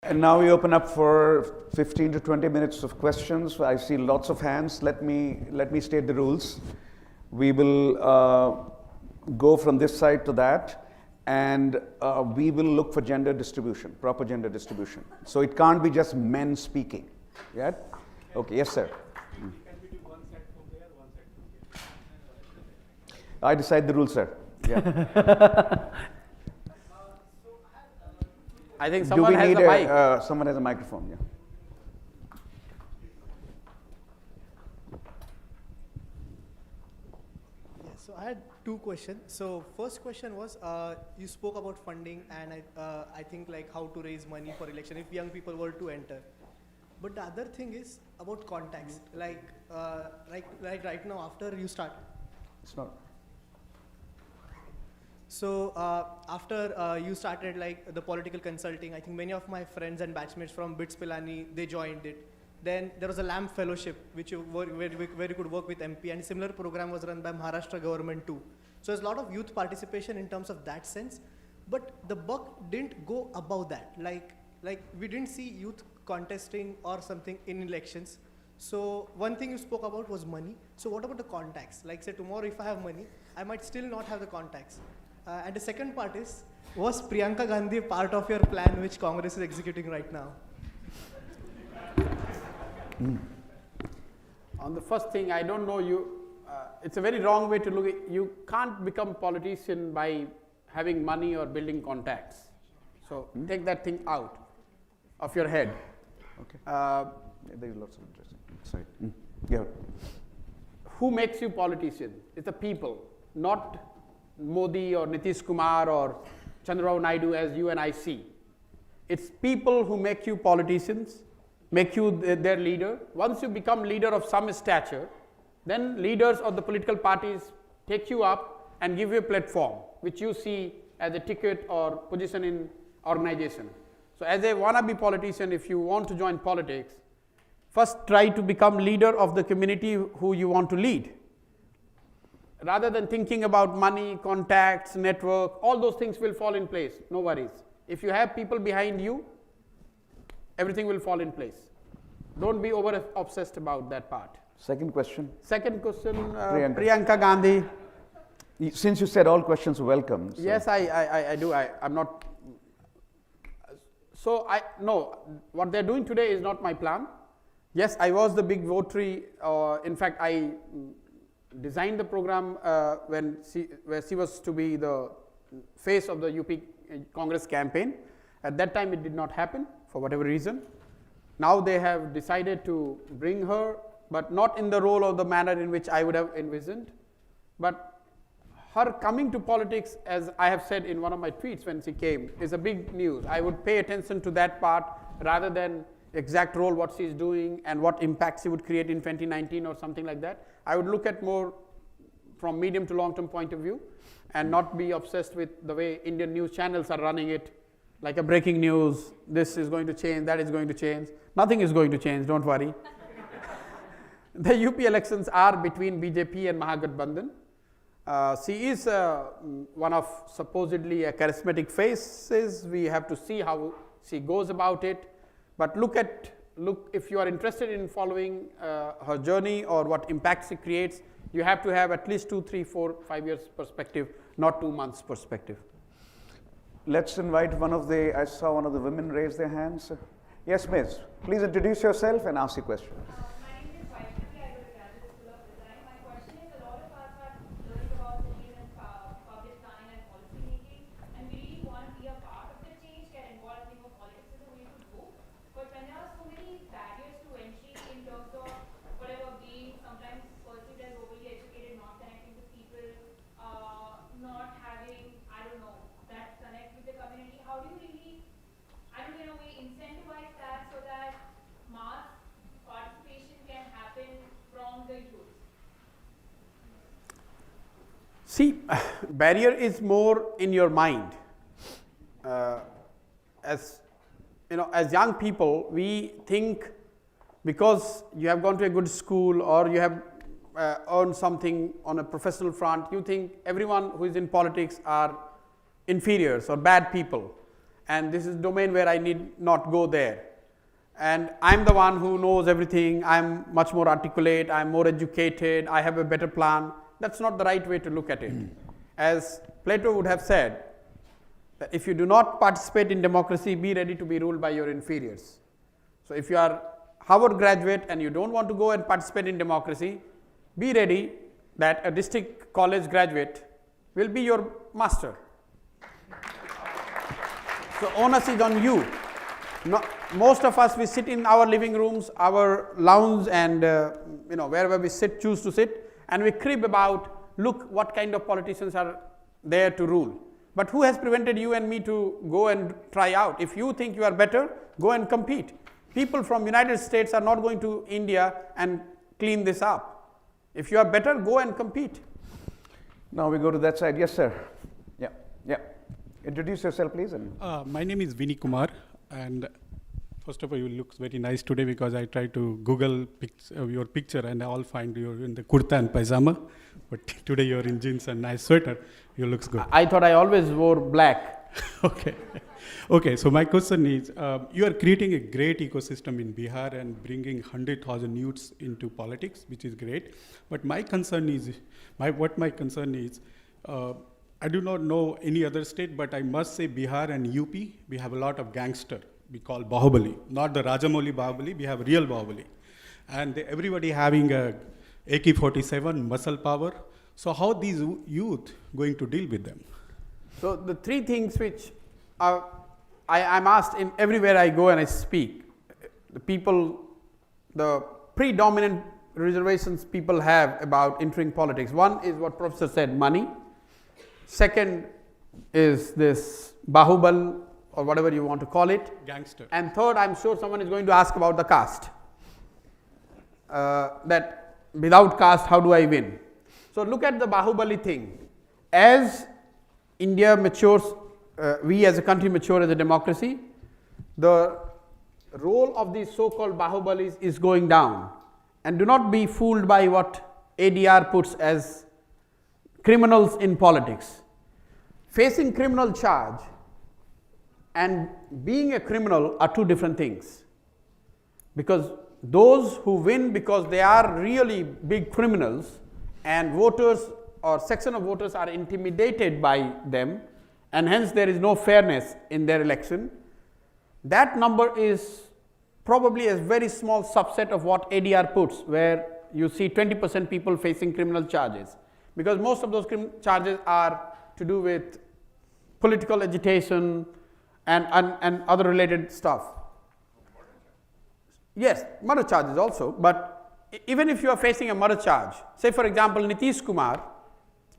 And now we open up for 15 to 20 minutes of questions. I see lots of hands. Let me state the rules. We will go from this side to that, and we will look for gender distribution, proper gender distribution. So it can't be just men speaking. Yeah? Okay, yes, sir. Can we do one set from there, one set from here? I decide the rules, sir. Yeah. I think someone has a mic. Someone has a microphone, yeah. So I had two questions. So first question was, you spoke about funding and I think like how to raise money for election if young people were to enter. But the other thing is about contacts. Like right now after you start. It's not. So after you started like the political consulting, I think many of my friends and batchmates from BITS Pilani, they joined it. Then there was a LAMP fellowship, which where you could work with MP, and a similar program was run by Maharashtra government too. So there's a lot of youth participation in terms of that sense, but the buck didn't go above that. Like we didn't see youth contesting or something in elections. So one thing you spoke about was money. So what about the contacts? Like say tomorrow if I have money, I might still not have the contacts. And the second part is, was Priyanka Gandhi part of your plan which Congress is executing right now? On the first thing, I don't know you. It's a very wrong way to look at. You can't become politician by having money or building contacts. So take that thing out of your head. Okay. There is lots of interesting. Sorry. Yeah. Who makes you politician? It's the people, not Modi or Nitish Kumar or Chandrababu Naidu as you and I see. It's people who make you politicians, make you their leader. Once you become leader of some stature, then leaders of the political parties take you up and give you a platform, which you see as a ticket or position in organization. So as a wannabe politician, if you want to join politics, first try to become leader of the community who you want to lead. Rather than thinking about money, contacts, network, all those things will fall in place, no worries. If you have people behind you, everything will fall in place. Don't be over obsessed about that part. Second question. Second question, Priyanka Gandhi. Since you said all questions are welcome. So. Yes, I do. I'm not. So no, what they're doing today is not my plan. Yes, I was the big votary. In fact, I designed the program where she was to be the face of the UP Congress campaign. At that time, it did not happen for whatever reason. Now they have decided to bring her, but not in the role or the manner in which I would have envisioned. But her coming to politics, as I have said in one of my tweets when she came, is a big news. I would pay attention to that part rather than exact role what she is doing and what impact she would create in 2019 or something like that. I would look at more from medium to long term point of view and not be obsessed with the way Indian news channels are running it, like a breaking news, this is going to change, that is going to change. Nothing is going to change, don't worry. The UP elections are between BJP and Mahagathbandhan. She is one of supposedly a charismatic faces. We have to see how she goes about it. But look, if you are interested in following her journey or what impact she creates, you have to have at least 2, 3, 4, 5 years perspective, not 2 months perspective. Let's invite I saw one of the women raise their hands. Yes, miss. Please introduce yourself and ask your question. See, barrier is more in your mind. As you know, as young people, we think because you have gone to a good school or you have earned something on a professional front, you think everyone who is in politics are inferiors or bad people. and this is domain where I need not go there. And I'm the one who knows everything, I'm much more articulate, I'm more educated, I have a better plan. That's not the right way to look at it. As Plato would have said, that if you do not participate in democracy, be ready to be ruled by your inferiors. So if you are Harvard graduate and you don't want to go and participate in democracy, be ready that a district college graduate will be your master. So onus is on you. Most of us, we sit in our living rooms, our lounge, and wherever we sit, choose to sit, and we crib about, look what kind of politicians are there to rule. But who has prevented you and me to go and try out? If you think you are better, go and compete. People from United States are not going to India and clean this up. If you are better, go and compete. Now we go to that side. Yes, sir. Yeah. Introduce yourself, please. My name is Vinny Kumar, and first of all, you look very nice today because I tried to Google your picture and I all find you're in the kurta and pajama, but today you're in jeans and nice sweater. You looks good. I thought I always wore black. Okay. So my question is, you are creating a great ecosystem in Bihar and bringing 100,000 youths into politics, which is great. But my concern is, I do not know any other state, but I must say Bihar and UP, we have a lot of gangster. We call Bahubali, not the Rajamouli Bahubali, we have real Bahubali. And everybody having a AK-47 muscle power. So how these youth going to deal with them? So the three things which I'm asked in everywhere I go and I speak, the predominant reservations people have about entering politics. One is what Professor said, money. Second is this Bahubal, or whatever you want to call it. Gangster. And third, I'm sure someone is going to ask about the caste. That without caste, how do I win? So look at the Bahubali thing. As India matures, we as a country mature as a democracy, the role of these so-called Bahubalis is going down. And do not be fooled by what ADR puts as criminals in politics. Facing criminal charge and being a criminal are two different things. Because those who win because they are really big criminals and voters or section of voters are intimidated by them, and hence there is no fairness in their election, that number is probably a very small subset of what ADR puts, where you see 20% people facing criminal charges. Because most of those charges are to do with political agitation and other related stuff. Yes, murder charges also, but even if you are facing a murder charge, say for example Nitish Kumar,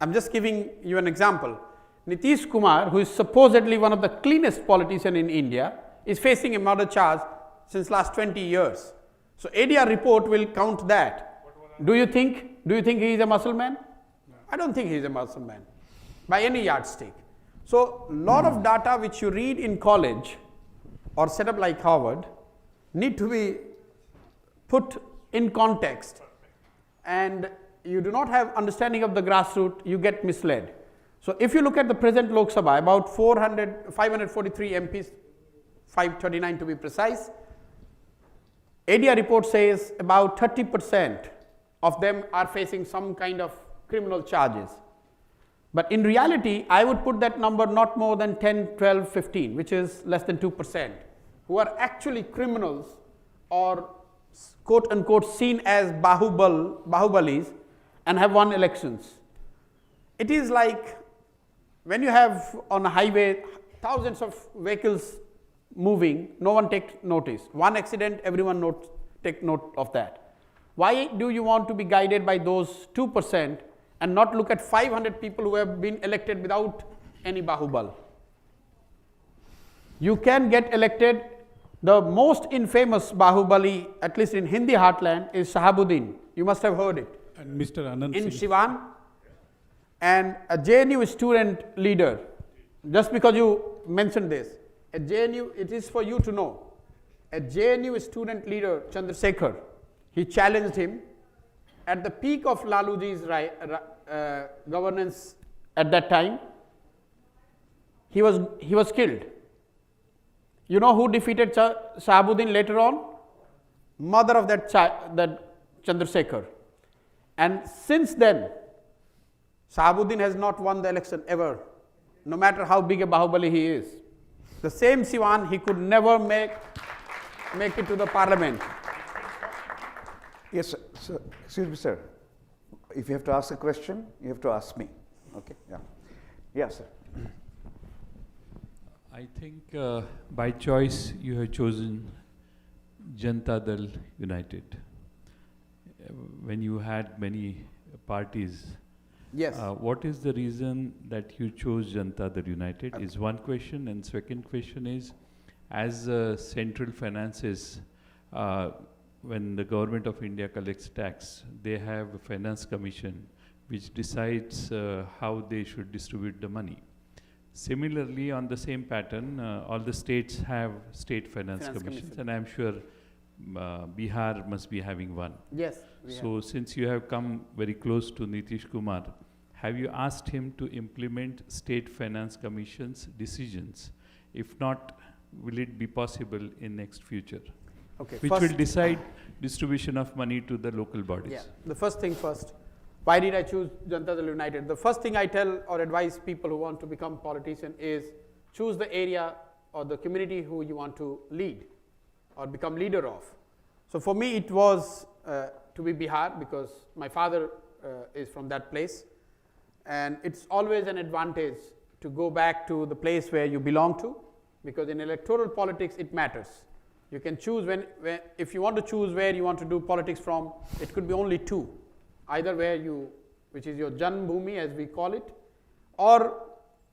I'm just giving you an example. Nitish Kumar, who is supposedly one of the cleanest politicians in India, is facing a murder charge since last 20 years. So ADR report will count that. Do you think he is a muscle man? No. I don't think he is a muscle man by any yardstick. So lot of data which you read in college or set up like Harvard need to be put in context, and you do not have understanding of the grassroots, you get misled. So if you look at the present Lok Sabha, about 543 MPs, 539 to be precise, ADR report says about 30% of them are facing some kind of criminal charges. But in reality, I would put that number not more than 10, 12, 15, which is less than 2%, who are actually criminals or quote unquote seen as Bahubalis and have won elections. It is like when you have on a highway thousands of vehicles moving, no one takes notice. One accident, everyone take note of that. Why do you want to be guided by those 2% and not look at 500 people who have been elected without any Bahubal? You can get elected. The most infamous Bahubali, at least in Hindi heartland, is Shahabuddin. You must have heard it. And Mr. Anand in Singh. Siwan, and a JNU student leader. Just because you mentioned this, a JNU, it is for you to know. A JNU student leader, Chandrasekhar, he challenged him at the peak of Laluji's governance at that time. He was killed. You know who defeated Shahabuddin later on? Mother of that Chandrasekhar. And since then, Shahabuddin has not won the election ever, no matter how big a Bahubali he is. The same Siwan, he could never make it to the parliament. Yes, sir. Excuse me, sir. If you have to ask a question, you have to ask me. Okay, yeah. Yeah, sir. I think by choice you have chosen Janata Dal United. When you had many parties, Yes. what is the reason that you chose Janata Dal United is one question, and second question is, as central finances, when the government of India collects tax, they have a finance commission which decides how they should distribute the money. Similarly, on the same pattern, all the states have state finance commissions, commission. and I'm sure Bihar must be having one. Yes. So, since you have come very close to Nitish Kumar, have you asked him to implement state finance commission's decisions? If not, will it be possible in next future? Okay. Which will decide distribution of money to the local bodies? Yeah. The first thing first. Why did I choose Janata Dal United? The first thing I tell or advise people who want to become politician is choose the area or the community who you want to lead or become leader of. So for me it was to be Bihar, because my father is from that place, and it's always an advantage to go back to the place where you belong to, because in electoral politics it matters. You can choose if you want to choose where you want to do politics from, it could be only two. Either which is your Janm Bhumi as we call it, or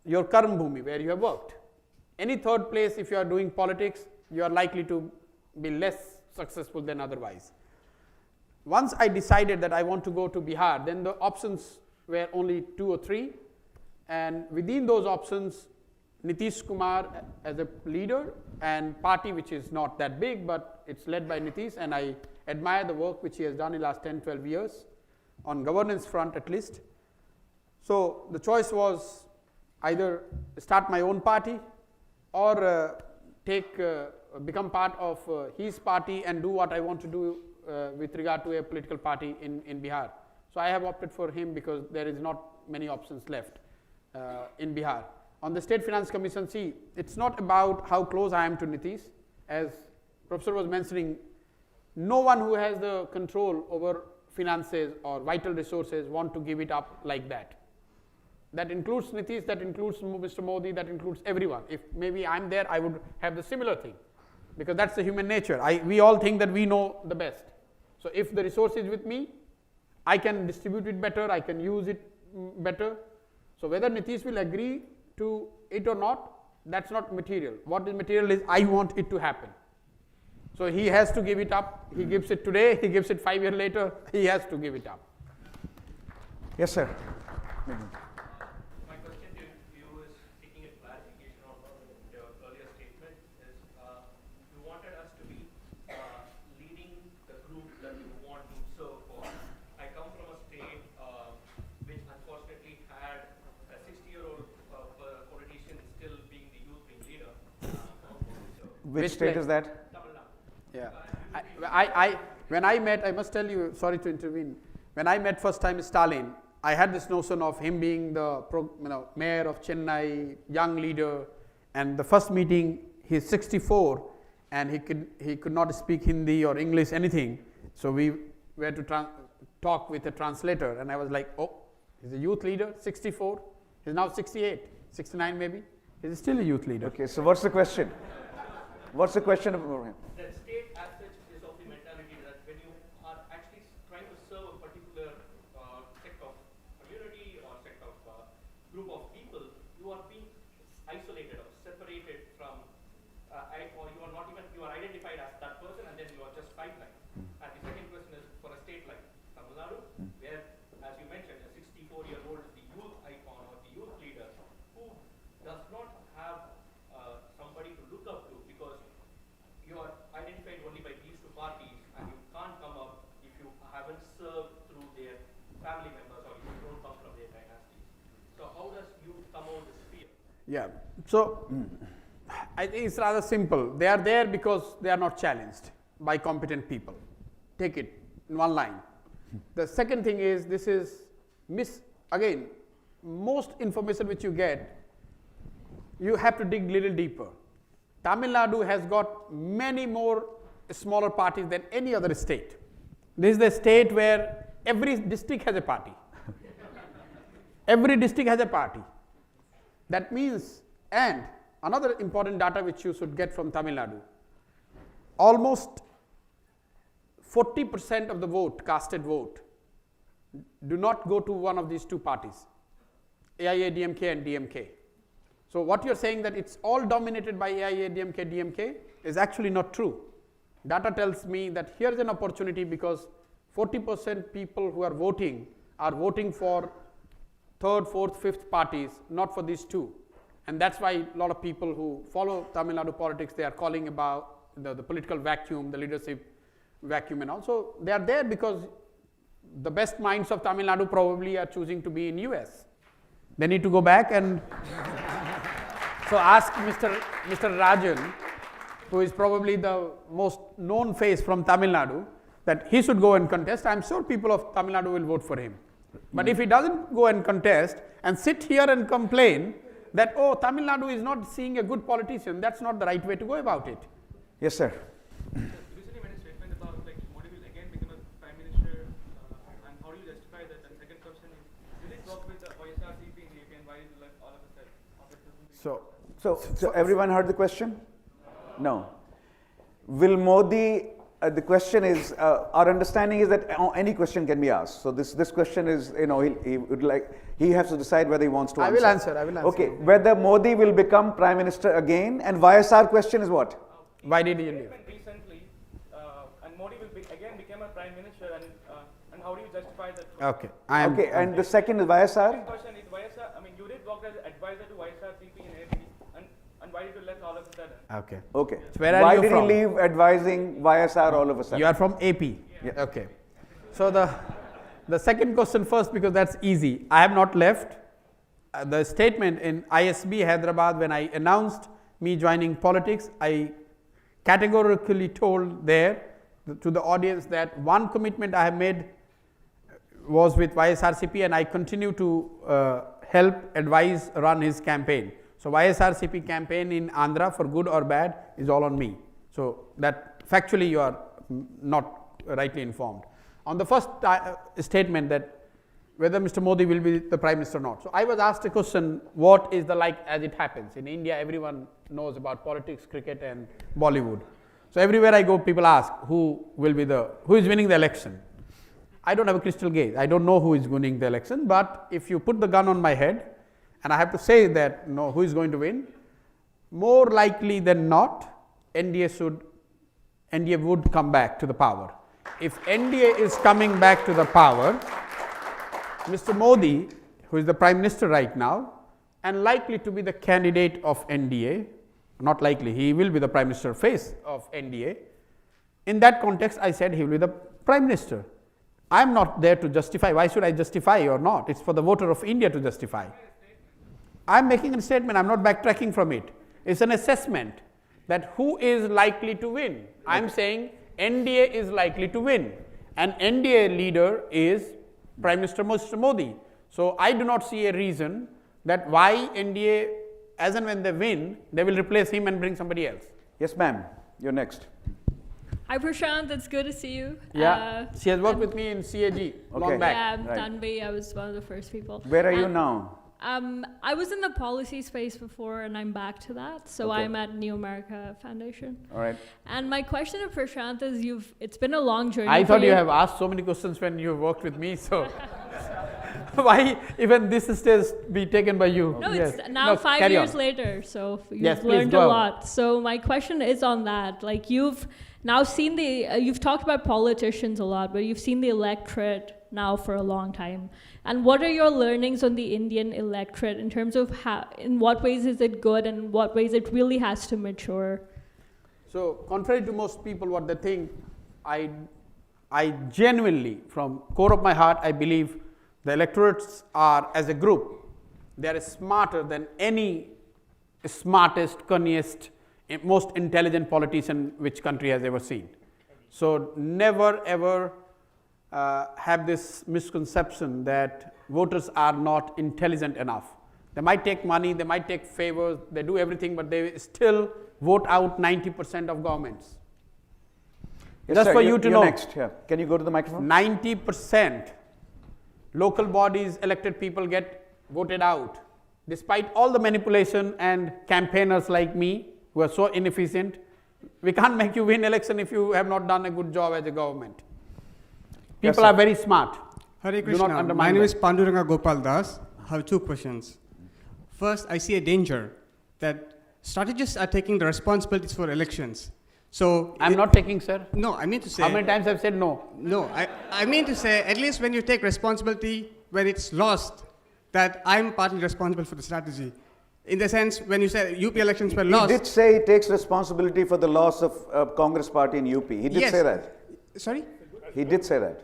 your Karm Bhumi where you have worked. Any third place, if you are doing politics, you are likely to be less successful than otherwise. Once I decided that I want to go to Bihar, then the options were only 2 or 3, and within those options, Nitish Kumar as a leader and party which is not that big, but it's led by Nitish, and I admire the work which he has done in the last 10-12 years. On governance front at least. So the choice was either start my own party or become part of his party and do what I want to do with regard to a political party in Bihar. So I have opted for him because there is not many options left in Bihar. On the State Finance Commission, see, it's not about how close I am to Nitish. As Professor was mentioning, no one who has the control over finances or vital resources want to give it up like that. That includes Nitish, that includes Mr. Modi, that includes everyone. If maybe I'm there, I would have the similar thing, because that's the human nature. We all think that we know the best. So if the resource is with me, I can distribute it better, I can use it better. So whether Nitish will agree to it or not, that's not material. What is material is I want it to happen. So he has to give it up. He gives it today, he gives it 5 years later, he has to give it up. Yes, sir. My question to you is seeking a clarification on your earlier statement is you wanted us to be leading the group that you want to serve for. I come from a state which unfortunately had a 60-year-old politician still being the youth wing leader. Which state is that? Yeah. When I met, I must tell you, sorry to intervene, when I met first time Stalin, I had this notion of him being the mayor of Chennai, young leader, and the first meeting, he's 64 and he could not speak Hindi or English, anything. So we were to talk with a translator, and I was like, oh, he's a youth leader, 64, he's now 68, 69 maybe, he's still a youth leader. Okay, so what's the question? What's the question about him? The state as such is of the mentality that when you are actually trying to serve a particular sect of community or sect of group of people, you are being isolated or separated from, or you are not even, you are identified as that person and then you are just sidelined. And the second question is for a state like Tamil Nadu, where, as you mentioned, a 64-year-old is the youth icon or the youth leader who does not have somebody to look up to, because you are identified only by these two parties and you can't come up if you haven't served through their family members or you don't come from their dynasties. So how does youth come out of this fear? Yeah, so I think it's rather simple. They are there because they are not challenged by competent people. Take it in one line. The second thing is, this is again, most information which you get, you have to dig little deeper. Tamil Nadu has got many more smaller parties than any other state. This is the state where every district has a party. Every district has a party. That means, and another important data which you should get from Tamil Nadu, almost 40% of the vote, casted vote, do not go to one of these two parties, AIADMK and DMK. So what you're saying that it's all dominated by AIADMK, DMK is actually not true. Data tells me that here's an opportunity because 40% people who are voting for third, fourth, fifth parties, not for these two. And that's why a lot of people who follow Tamil Nadu politics, they are calling about the political vacuum, the leadership vacuum, and also they are there because the best minds of Tamil Nadu probably are choosing to be in US. They need to go back and so ask Mr. Rajan, who is probably the most known face from Tamil Nadu, that he should go and contest. I'm sure people of Tamil Nadu will vote for him. But if he doesn't go and contest and sit here and complain that, oh, Tamil Nadu is not seeing a good politician, that's not the right way to go about it. Yes, sir. Recently made a statement about like Modi will again become a prime minister, and how do you justify that? And second question is, will it work with the YSRCP in the AP, and why is it like all of a sudden? So everyone heard the question? No. Will Modi, the question is, our understanding is that any question can be asked. So this question is, he would like, he has to decide whether he wants to answer. I will answer. Okay, whether Modi will become prime minister again, and YSR question is what? Why did he leave? Recently, and Modi will again become a prime minister, and how do you justify that? Okay. And the second is YSR? Second question is YSR, I mean, you did work as advisor to YSRCP in AP, and why did you let all of a sudden? Okay. Okay. So where are Why you did from? he leave advising YSR all of a sudden? You are from AP. Yeah. Okay. So the second question first, because that's easy. I have not left. The statement in ISB Hyderabad when I announced me joining politics, I categorically told there to the audience that one commitment I have made was with YSRCP, and I continue to help advise run his campaign. So YSRCP campaign in Andhra, for good or bad, is all on me. So that factually you are not rightly informed. On the first statement that whether Mr. Modi will be the prime minister or not. So I was asked a question, what is the like as it happens? In India, everyone knows about politics, cricket and Bollywood. So everywhere I go, people ask who is winning the election. I don't have a crystal gaze. I don't know who is winning the election, but if you put the gun on my head and I have to say that who is going to win, more likely than not, NDA would come back to the power. If NDA is coming back to the power, Mr. Modi, who is the prime minister right now, and likely to be the candidate of NDA, not likely, he will be the prime minister face of NDA. In that context, I said he will be the prime minister. I am not there to justify. Why should I justify or not? It's for the voter of India to justify. I am making a statement. I am not backtracking from it. It's an assessment that who is likely to win. I am saying NDA is likely to win, and NDA leader is Prime Minister Mr. Modi. So I do not see a reason that why NDA, as and when they win, they will replace him and bring somebody else. Yes, ma'am. You're next. Hi Prashant, it's good to see you. Yeah, she has worked with me in CAG long back. Yeah, Right. Tanvi, I was one of the first people. Where are you And, now? I was in the policy space before and I'm back to that. So Okay. I'm at New America Foundation. All right. And my question to Prashant is it's been a long journey. I for thought you have asked so many questions when you worked with me, so why even this stage be taken by you? No, Yes. it's now No, 5 carry years on. later, so you've Yes, please learned go a on. lot. So my question is on that. Like you've now seen you've talked about politicians a lot, but you've seen the electorate now for a long time. And what are your learnings on the Indian electorate in terms of in what ways is it good and in what ways it really has to mature? So contrary to most people what they think, I genuinely, from core of my heart, I believe the electorates are, as a group, they are smarter than any smartest, cunniest most intelligent politician which country has ever seen. So never ever have this misconception that voters are not intelligent enough. They might take money, they might take favors, they do everything, but they still vote out 90% of governments. Yes, Just sir, for you to you're know, next. Yeah. Can you go to the microphone? 90% local bodies, elected people get voted out. Despite all the manipulation and campaigners like me who are so inefficient, we can't make you win election if you have not done a good job as a government. Yes, People sir. are very smart. Hare Do not Krishna. undermine My name them. is Panduranga Gopal Das. I have two questions. First, I see a danger that strategists are taking the responsibilities for elections. So I'm not taking, sir. No, I mean to say. How many times I've said no? No, I mean to say, at least when you take responsibility when it's lost, that I'm partly responsible for the strategy. In the sense, when you say UP elections were He lost. did say he takes responsibility for the loss of Congress party in UP. He did Yes. say that. Sorry? He did say that.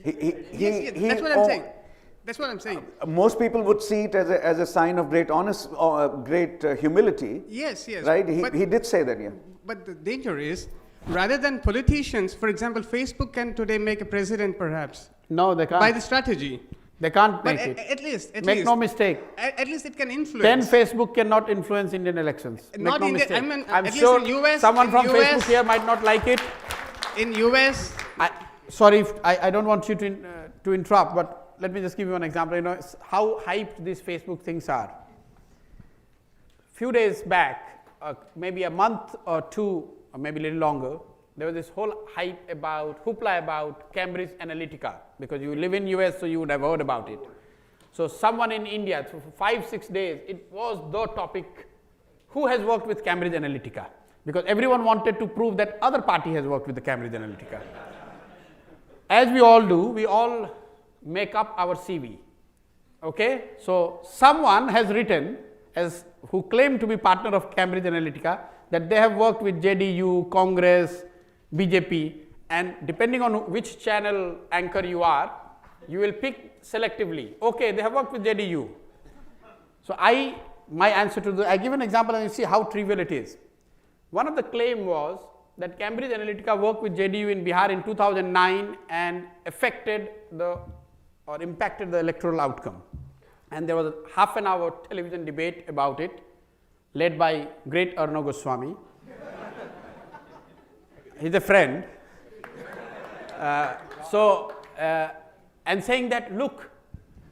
Yes, that's what I'm saying. That's what I'm saying. Most people would see it as a sign of great honest, great humility. Yes, yes. Right? But, He did say that, yeah. but the danger is, rather than politicians, for example, Facebook can today make a president perhaps No, they can't. by the strategy. They can't But make it. at least, Make no mistake. At least it can 10 influence. Facebook cannot influence Indian elections. Make Not no India- mistake. I mean, I'm at least sure in US someone in from US Facebook here might not like it. In US, Sorry, if I don't want you to interrupt, but let me just give you an example. You know how hyped these Facebook things are. Few days back, maybe a month or two, or maybe a little longer, there was this whole hoopla about Cambridge Analytica, because you live in US, so you would have heard about it. So someone in India, for 5-6 days, it was the topic, who has worked with Cambridge Analytica? Because everyone wanted to prove that other party has worked with the Cambridge Analytica. As we all do, we all make up our CV. Okay? So someone has written, who claimed to be partner of Cambridge Analytica, that they have worked with JDU, Congress, BJP, and depending on which channel anchor you are, you will pick selectively. Okay, they have worked with JDU. So my answer to I give an example and you see how trivial it is. One of the claim was that Cambridge Analytica worked with JDU in Bihar in 2009 and affected or impacted the electoral outcome. And there was a half an hour television debate about it, led by great Arno Goswami. He's a friend. And saying that, look,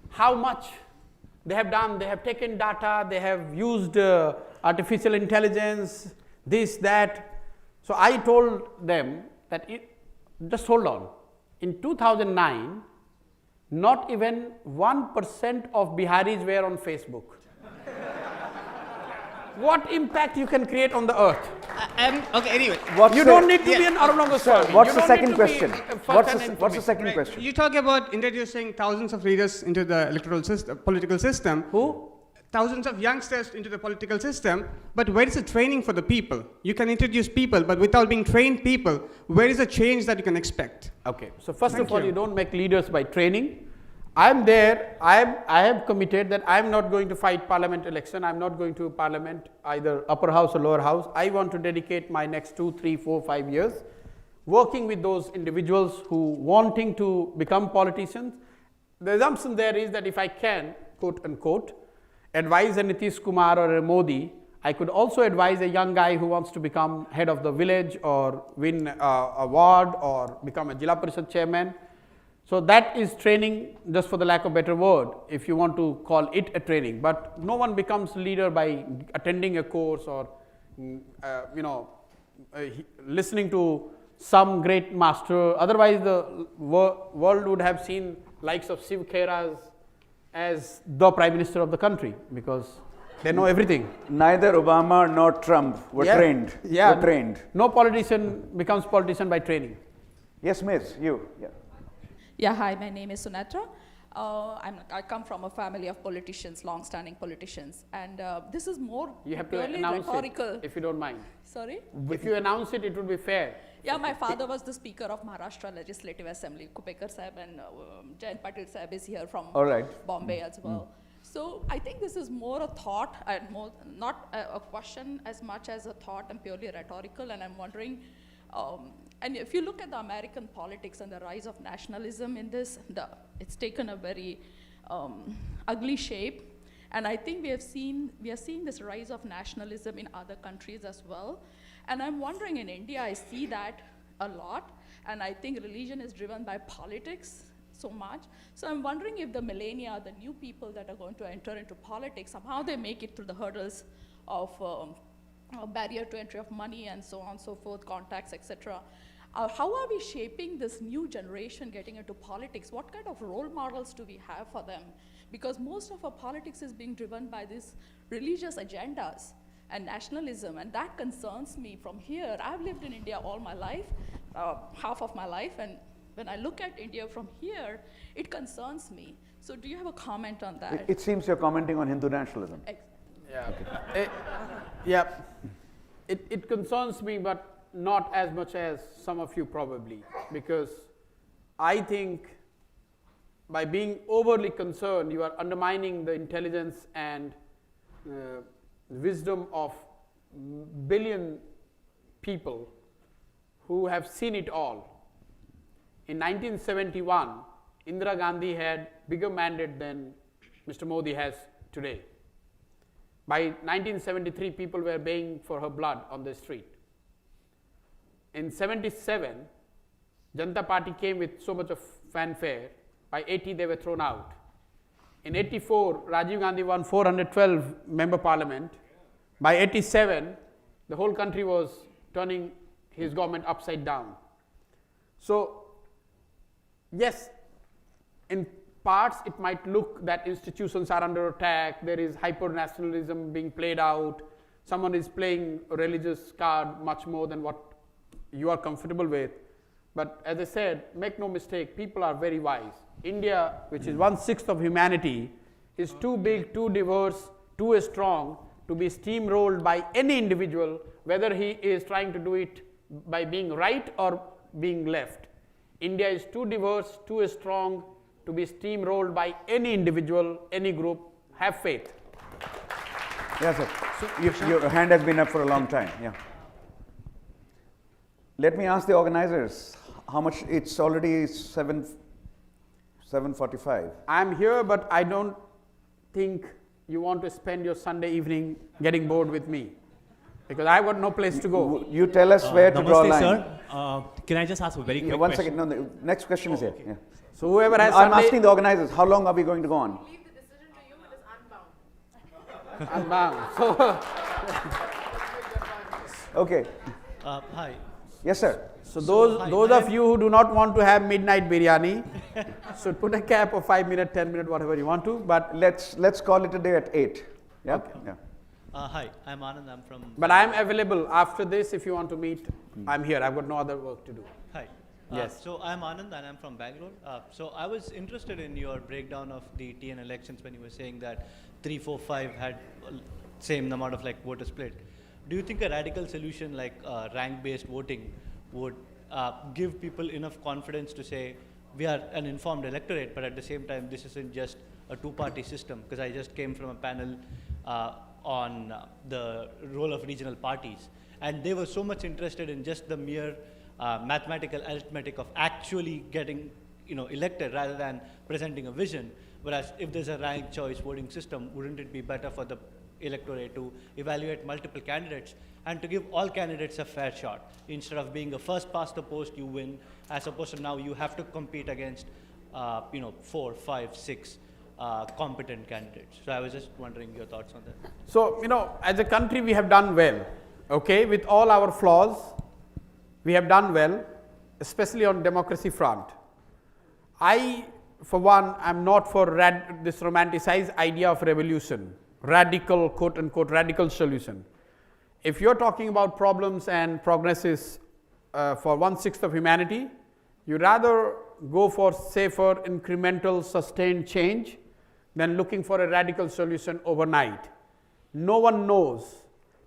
how much they have done, they have taken data, they have used artificial intelligence, this, that. So I told them that, just hold on, in 2009, not even 1% of Biharis were on Facebook. What impact you can create on the earth? okay, anyway. You don't need to be an Arno Goswami. What's You the don't second need to be question? first-hand What's the information. second question? You talk about introducing thousands of leaders into the electoral system, political system. Who? Thousands of youngsters into the political system, but where is the training for the people? You can introduce people, but without being trained people, where is the change that you can expect? Okay, so first Thank of all, you. you don't make leaders by training. I'm there, I have committed that I'm not going to fight parliament election, I'm not going to parliament either upper house or lower house. I want to dedicate my next 2, 3, 4, 5 years working with those individuals who wanting to become politicians. The assumption there is that if I can, quote unquote, advise a Nitish Kumar or a Modi, I could also advise a young guy who wants to become head of the village or win a ward or become a Jila Parishad chairman. So that is training, just for the lack of a better word, if you want to call it a training. But no one becomes leader by attending a course or listening to some great master. Otherwise, the world would have seen likes of Shiv Khairas as the prime minister of the country, because they know everything. Neither Obama nor Trump were trained. Yeah. Were trained. No politician becomes politician by training. Yes, Miss, you. Yeah. Yeah, hi, my name is Sunatra. I come from a family of politicians, long-standing politicians, and this is more You have to purely announce rhetorical. it, if you don't mind. Sorry? If you announce it, it would be fair. Yeah, my father was the Speaker of Maharashtra Legislative Assembly. Kupekar Sahib and Jayant Patil Sahib is here from All right. Bombay as well. So I think this is more a thought and more not a question as much as a thought and purely rhetorical. And I'm wondering, and if you look at the American politics and the rise of nationalism in this, it's taken a very ugly shape. And I think we are seeing this rise of nationalism in other countries as well. And I'm wondering, in India, I see that a lot. And I think religion is driven by politics so much. So I'm wondering if the millennia, the new people that are going to enter into politics, somehow they make it through the hurdles of barrier to entry of money and so on and so forth, contacts, etc. How are we shaping this new generation getting into politics? What kind of role models do we have for them? Because most of our politics is being driven by these religious agendas and nationalism, and that concerns me from here. I've lived in India all my life, half of my life, and when I look at India from here, it concerns me. So do you have a comment on that? It seems you're commenting on Hindu nationalism. Yeah. It concerns me, but not as much as some of you probably, because I think by being overly concerned, you are undermining the intelligence and wisdom of billion people who have seen it all. In 1971, Indira Gandhi had bigger mandate than Mr. Modi has today. By 1973, people were baying for her blood on the street. In 77, Janata Party came with so much of fanfare. By 80, they were thrown out. In 84, Rajiv Gandhi won 412 member parliament. By 87, the whole country was turning his government upside down. So, yes, in parts it might look that institutions are under attack, there is hyper-nationalism being played out, someone is playing a religious card much more than what you are comfortable with. But as I said, make no mistake, people are very wise. India, which is 1/6 of humanity, is too big, too diverse, too strong to be steamrolled by any individual, whether he is trying to do it by being right or being left. India is too diverse, too strong to be steamrolled by any individual, any group. Have faith. Yes, sir. So your hand has been up for a long time. Yeah. Let me ask the organizers how much. It's already 7:45. I'm here, but I don't think you want to spend your Sunday evening getting bored with me, because I've got no place to go. You tell us where to draw a line. Sir. Can I just ask a very quick One question? second. No, the next question is here. Yeah. So whoever has I'm Sunday, asking the organizers, how long are we going to go on? Leave the decision to you, it is unbound. I'm bound. So, Okay. Hi. Yes, sir. so hi, those my of you who do not want to have midnight biryani should put a cap of 5 minutes, 10 minutes, whatever you want to. But Let's call it a day at 8. Yeah. Okay. Yeah. Hi, I'm Anand. I'm from. But I'm available after this if you want to meet. I'm here. I've got no other work to do. Hi. Yes. So I'm Anand and I'm from Bangalore. So I was interested in your breakdown of the TN elections when you were saying that 3, 4, 5 had same amount of like voter split. Do you think a radical solution like rank-based voting would give people enough confidence to say we are an informed electorate, but at the same time this isn't just a two-party system? Because I just came from a panel on the role of regional parties, and they were so much interested in just the mere mathematical arithmetic of actually getting elected rather than presenting a vision. Whereas if there's a ranked choice voting system, wouldn't it be better for the electorate to evaluate multiple candidates and to give all candidates a fair shot, instead of being a first past the post you win, as opposed to now you have to compete against 4, 5, 6 competent candidates? So I was just wondering your thoughts on that. So, as a country we have done well, okay, with all our flaws, we have done well, especially on democracy front. I, for one, am not for this romanticized idea of revolution, radical, quote unquote, radical solution. If you're talking about problems and progresses for 1/6 of humanity, you rather go for safer, incremental, sustained change than looking for a radical solution overnight. No one knows,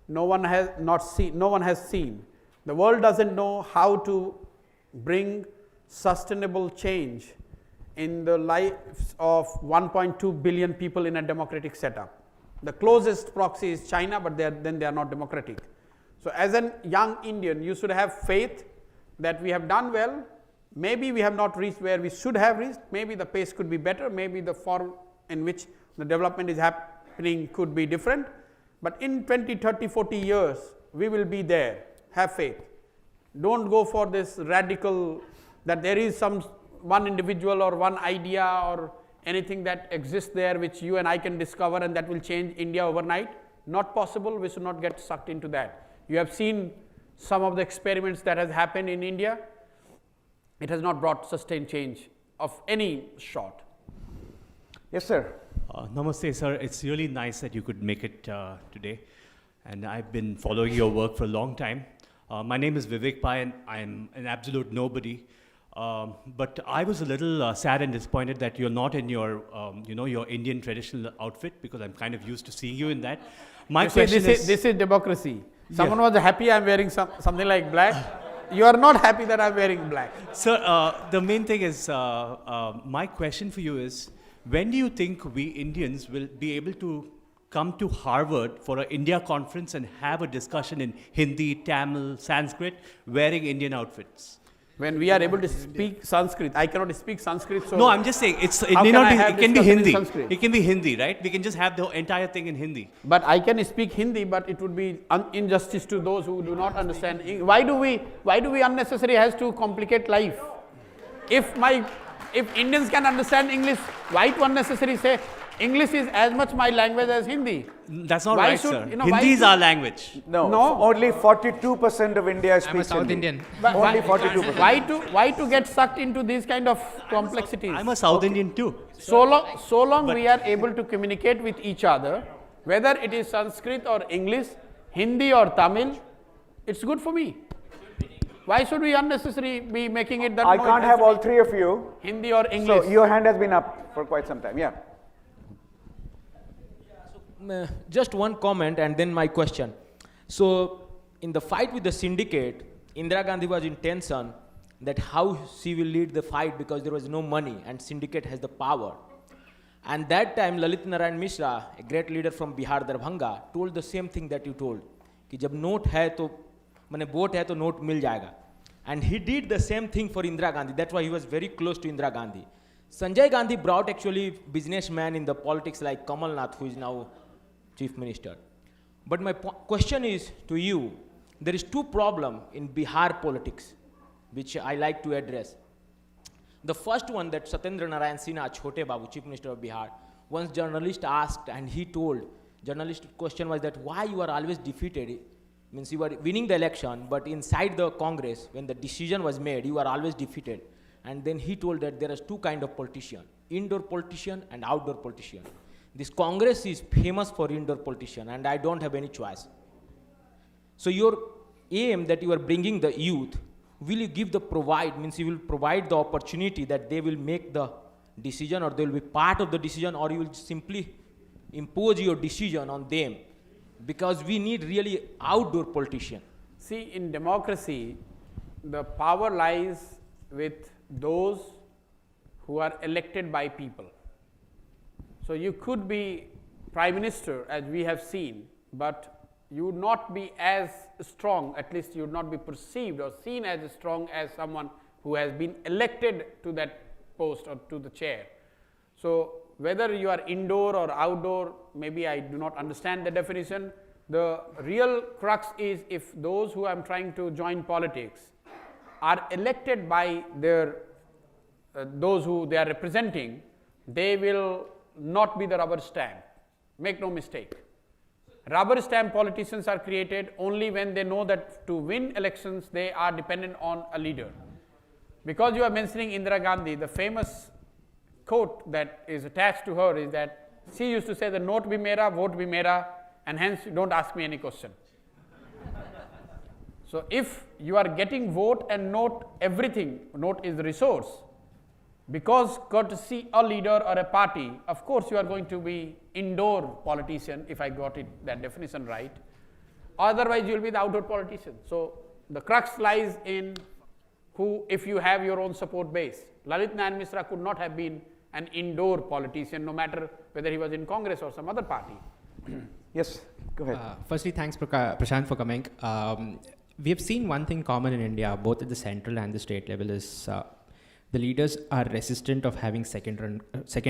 no one has seen. The world doesn't know how to bring sustainable change in the lives of 1.2 billion people in a democratic setup. The closest proxy is China, but then they are not democratic. So as a young Indian, you should have faith that we have done well. Maybe we have not reached where we should have reached. Maybe the pace could be better. Maybe the form in which the development is happening could be different. But in 20, 30, 40 years, we will be there. Have faith. Don't go for this radical that there is some one individual or one idea or anything that exists there which you and I can discover and that will change India overnight. Not possible. We should not get sucked into that. You have seen some of the experiments that has happened in India. It has not brought sustained change of any sort. Yes, sir. Namaste, sir. It's really nice that you could make it today. And I've been following your work for a long time. My name is Vivek Pai, and I'm an absolute nobody. But I was a little sad and disappointed that you're not in your, your Indian traditional outfit, because I'm kind of used to seeing you in that. My question is, this is democracy. Someone was happy I'm wearing something like black. You are not happy that I'm wearing black. Sir, the main thing is, my question for you is, when do you think we Indians will be able to come to Harvard for an India conference and have a discussion in Hindi, Tamil, Sanskrit, wearing Indian outfits? When we are able to speak Sanskrit, I cannot speak Sanskrit. So no, I'm just saying it may not be. It can be Hindi. It can be Hindi, right? We can just have the entire thing in Hindi. But I can speak Hindi, but it would be injustice to those who do not understand. Why do we unnecessarily has to complicate life? If Indians can understand English, why to unnecessarily say English is as much my language as Hindi? That's not right, sir. Hindi is our language. No, only 42% of India speaks South Hindi. Indian. Only 42%. Why to get sucked into these kind of complexities? I'm a South Indian too. So long we are able to communicate with each other, whether it is Sanskrit or English, Hindi or Tamil, it's good for me. Why should we unnecessarily be making it that I can't have all three of you. Hindi or English? So your hand has been up for quite some time. Yeah. Just one comment and then my question. So, in the fight with the syndicate, Indira Gandhi was in tension that how she will lead the fight because there was no money and syndicate has the power. And that time, Lalit Narayan Mishra, a great leader from Bihar, Darbhanga, told the same thing that you told. कि जब note है तो माने vote है तो note मिल जाएगा. And he did the same thing for Indira Gandhi. That's why he was very close to Indira Gandhi. Sanjay Gandhi brought actually businessmen in the politics like Kamal Nath, who is now Chief Minister. But my question is to you, there is two problems in Bihar politics, which I like to address. The first one that Satyendra Narayan Sinha, Chote Babu, Chief Minister of Bihar, once journalist asked and he told, journalist question was that why you are always defeated, means you were winning the election, but inside the Congress, when the decision was made, you are always defeated. And then he told that there is two kind of politician, indoor politician and outdoor politician. This Congress is famous for indoor politician and I don't have any choice. So your aim that you are bringing the youth, will you give the means you will provide the opportunity that they will make the decision or they will be part of the decision, or you will simply impose your decision on them? Because we need really outdoor politician. See, in democracy, the power lies with those who are elected by people. So you could be Prime Minister, as we have seen, but you would not be as strong, at least you would not be perceived or seen as strong as someone who has been elected to that post or to the chair. So whether you are indoor or outdoor, maybe I do not understand the definition. The real crux is if those who I am trying to join politics are elected by their those who they are representing, they will not be the rubber stamp. Make no mistake. Rubber stamp politicians are created only when they know that to win elections they are dependent on a leader. Because you are mentioning Indira Gandhi, the famous quote that is attached to her is that she used to say the note bhi mera, vote bhi mera, and hence don't ask me any question. So if you are getting vote and note everything, note is the resource, because courtesy a leader or a party, of course you are going to be indoor politician, if I got that definition right. Otherwise you will be the outdoor politician. So the crux lies in who, if you have your own support base. Lalit Nayan Misra could not have been an indoor politician, no matter whether he was in Congress or some other party. Yes, go ahead. Firstly, thanks Prashant for coming. We have seen one thing common in India, both at the central and the state level, is the leaders are resistant of having second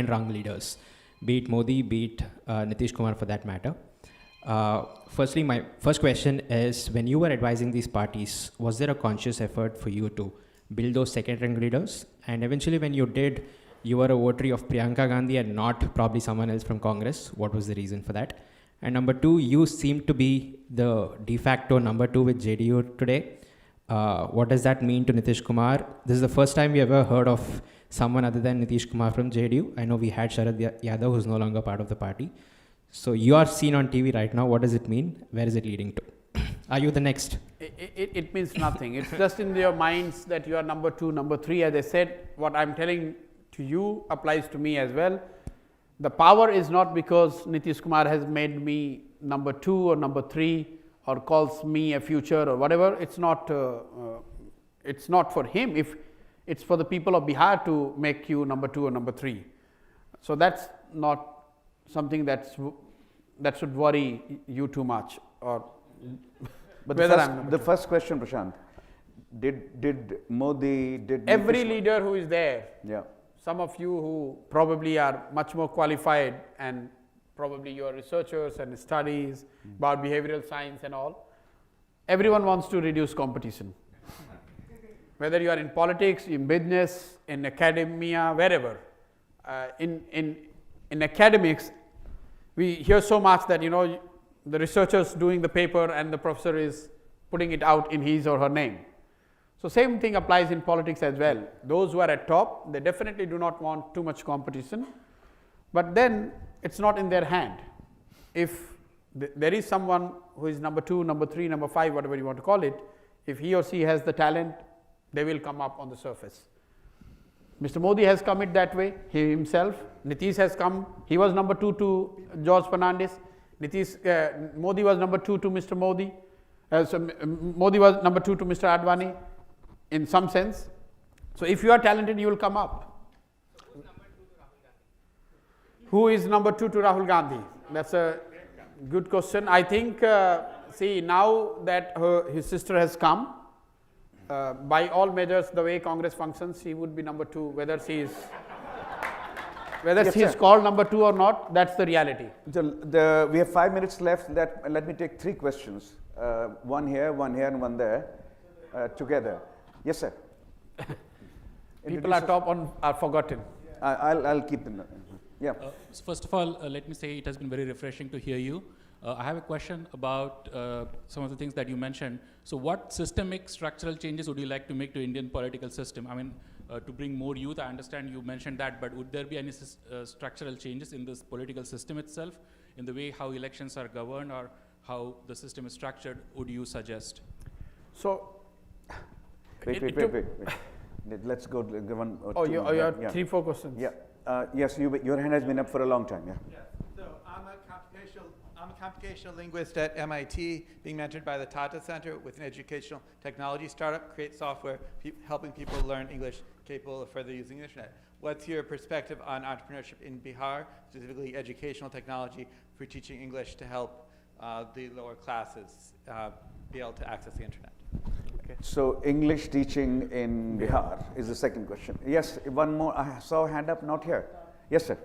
rung leaders, be it Modi, be it Nitish Kumar for that matter. Firstly, my first question is, when you were advising these parties, was there a conscious effort for you to build those second rung leaders? And eventually when you did, you were a votary of Priyanka Gandhi and not probably someone else from Congress. What was the reason for that? And number two, you seem to be the de facto number 2 with JDU today. What does that mean to Nitish Kumar? This is the first time we ever heard of someone other than Nitish Kumar from JDU. I know we had Sharad Yadav, who's no longer part of the party. So you are seen on TV right now. What does it mean? Where is it leading to? Are you the next? It means nothing. It's just in your minds that you are number 2, number 3. As I said, what I'm telling to you applies to me as well. The power is not because Nitish Kumar has made me number 2 or number 3 or calls me a future or whatever. It's not for him. If it's for the people of Bihar to make you number 2 or number 3. So that's not something that should worry you too much. Or but the first question, Prashant, did Modi, every leader who is there, yeah. Some of you who probably are much more qualified and probably you are researchers and studies about behavioral science and all, everyone wants to reduce competition. Whether you are in politics, in business, in academia, wherever. In academics, we hear so much that, you know, the researcher's doing the paper and the professor is putting it out in his or her name. So same thing applies in politics as well. Those who are at top, they definitely do not want too much competition, but then it's not in their hand. If there is someone who is number 2, number 3, number 5, whatever you want to call it, if he or she has the talent, they will come up on the surface. Mr. Modi has come it that way, he himself. Nitish has come, he was number 2 to George Fernandes. Modi was number 2 to Mr. Modi. Modi was number 2 to Mr. Advani. In some sense. So if you are talented, you will come up. Who is number 2 to Rahul Gandhi? That's a good question. I think, see, now that his sister has come, by all measures, the way Congress functions, she would be number 2, whether she is called number 2 or not, that's the reality. We have 5 minutes left. Let me take 3 questions. One here, and one there, together. Yes, sir. People are are forgotten. I'll keep them. Yeah. So first of all, let me say it has been very refreshing to hear you. I have a question about some of the things that you mentioned. So what systemic structural changes would you like to make to Indian political system? I mean, to bring more youth, I understand you mentioned that, but would there be any structural changes in this political system itself, in the way how elections are governed or how the system is structured, would you suggest? So, Wait. Let's go to one or two. You have 3-4 questions. Yeah. Yes, your hand has been up for a long time. Yeah. Yes. So I'm a computational linguist at MIT, being mentored by the Tata Center with an educational technology startup, create software helping people learn English capable of further using the internet. What's your perspective on entrepreneurship in Bihar, specifically educational technology for teaching English to help the lower classes be able to access the internet? Okay. So English teaching in Bihar is the second question. Yes, one more. I saw a hand up, not here. Yes, sir.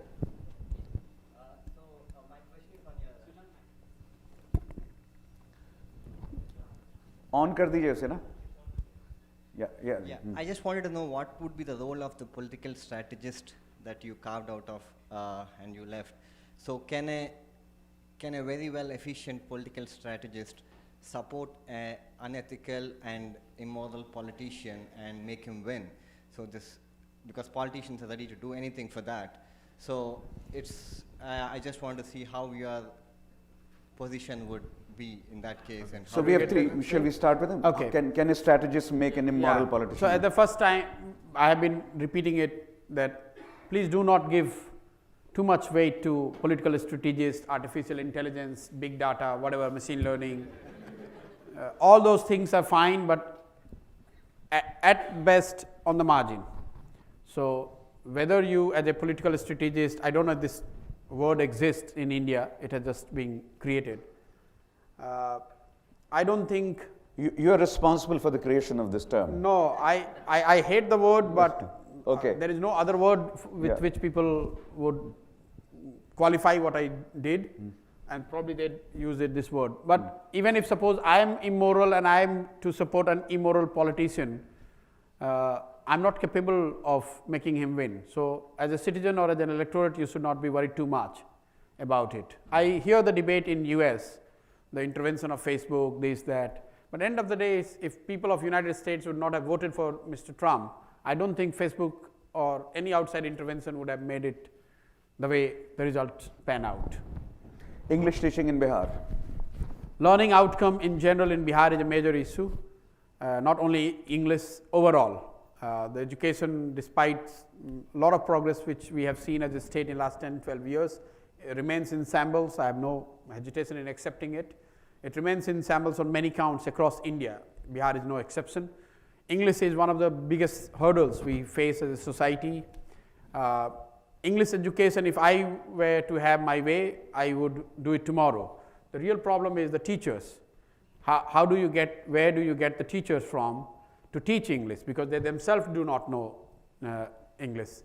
My question is on your... On kar dijiye usse na? Yeah. Yeah. I just wanted to know what would be the role of the political strategist that you carved out of and you left. So can a very well efficient political strategist support an unethical and immoral politician and make him win? So because politicians are ready to do anything for that. So I just want to see how your position would be in that case. And so we have 3. Shall we start with them? Okay. Can a strategist make an immoral politician? So at the first time, I have been repeating it that please do not give too much weight to political strategists, artificial intelligence, big data, whatever, machine learning. All those things are fine, but at best on the margin. So whether you as a political strategist, I don't know if this word exists in India, it has just been created. I don't think you are responsible for the creation of this term. No, I hate the word, but okay. There is no other word with which people would qualify what I did, and probably they'd use this word. But even if suppose I am immoral and I am to support an immoral politician, I'm not capable of making him win. So as a citizen or as an electorate, you should not be worried too much about it. I hear the debate in US, the intervention of Facebook, this, that. But end of the day, if people of United States would not have voted for Mr. Trump, I don't think Facebook or any outside intervention would have made it the way the results pan out. English teaching in Bihar. Learning outcome in general in Bihar is a major issue, not only English overall. The education, despite a lot of progress which we have seen as a state in the last 10, 12 years, remains in shambles. I have no hesitation in accepting it. It remains in shambles on many counts across India. Bihar is no exception. English is one of the biggest hurdles we face as a society. English education, if I were to have my way, I would do it tomorrow. The real problem is the teachers. How do you get, where do you get the teachers from to teach English? Because they themselves do not know English.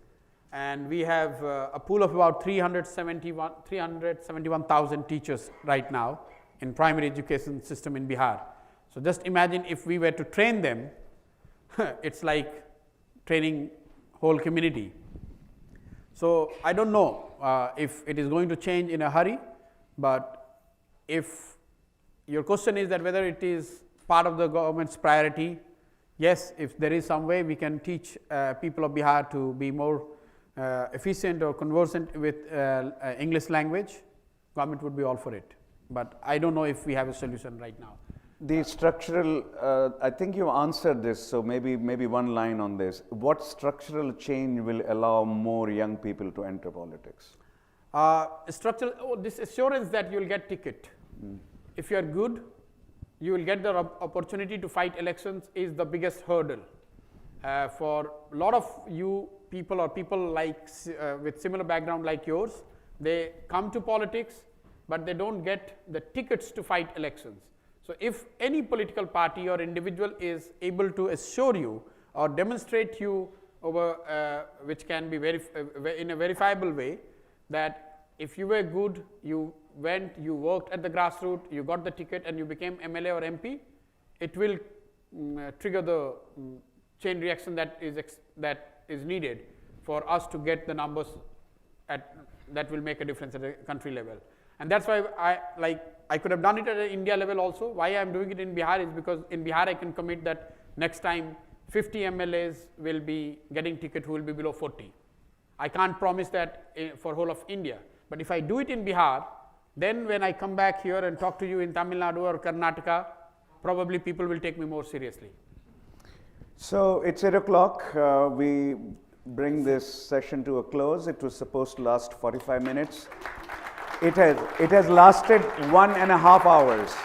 And we have a pool of about 371,000 teachers right now in primary education system in Bihar. So just imagine if we were to train them, it's like training whole community. So I don't know if it is going to change in a hurry, but if your question is that whether it is part of the government's priority, yes, if there is some way we can teach people of Bihar to be more efficient or conversant with English language, government would be all for it. But I don't know if we have a solution right now. The structural, I think you answered this, so maybe one line on this. What structural change will allow more young people to enter politics? This assurance that you will get ticket. If you are good, you will get the opportunity to fight elections is the biggest hurdle. For a lot of you people or people like with similar background like yours, they come to politics, but they don't get the tickets to fight elections. So if any political party or individual is able to assure you or demonstrate you over, which can be in a verifiable way, that if you were good, you went, you worked at the grassroots, you got the ticket and you became MLA or MP, it will trigger the chain reaction that is needed for us to get the numbers that will make a difference at a country level. And that's why I could have done it at an India level also. Why I am doing it in Bihar is because in Bihar I can commit that next time 50 MLAs will be getting ticket who will be below 40. I can't promise that for whole of India. But if I do it in Bihar, then when I come back here and talk to you in Tamil Nadu or Karnataka, probably people will take me more seriously. So it's 8 o'clock. We bring this session to a close. It was supposed to last 45 minutes. It has lasted 1.5 hours.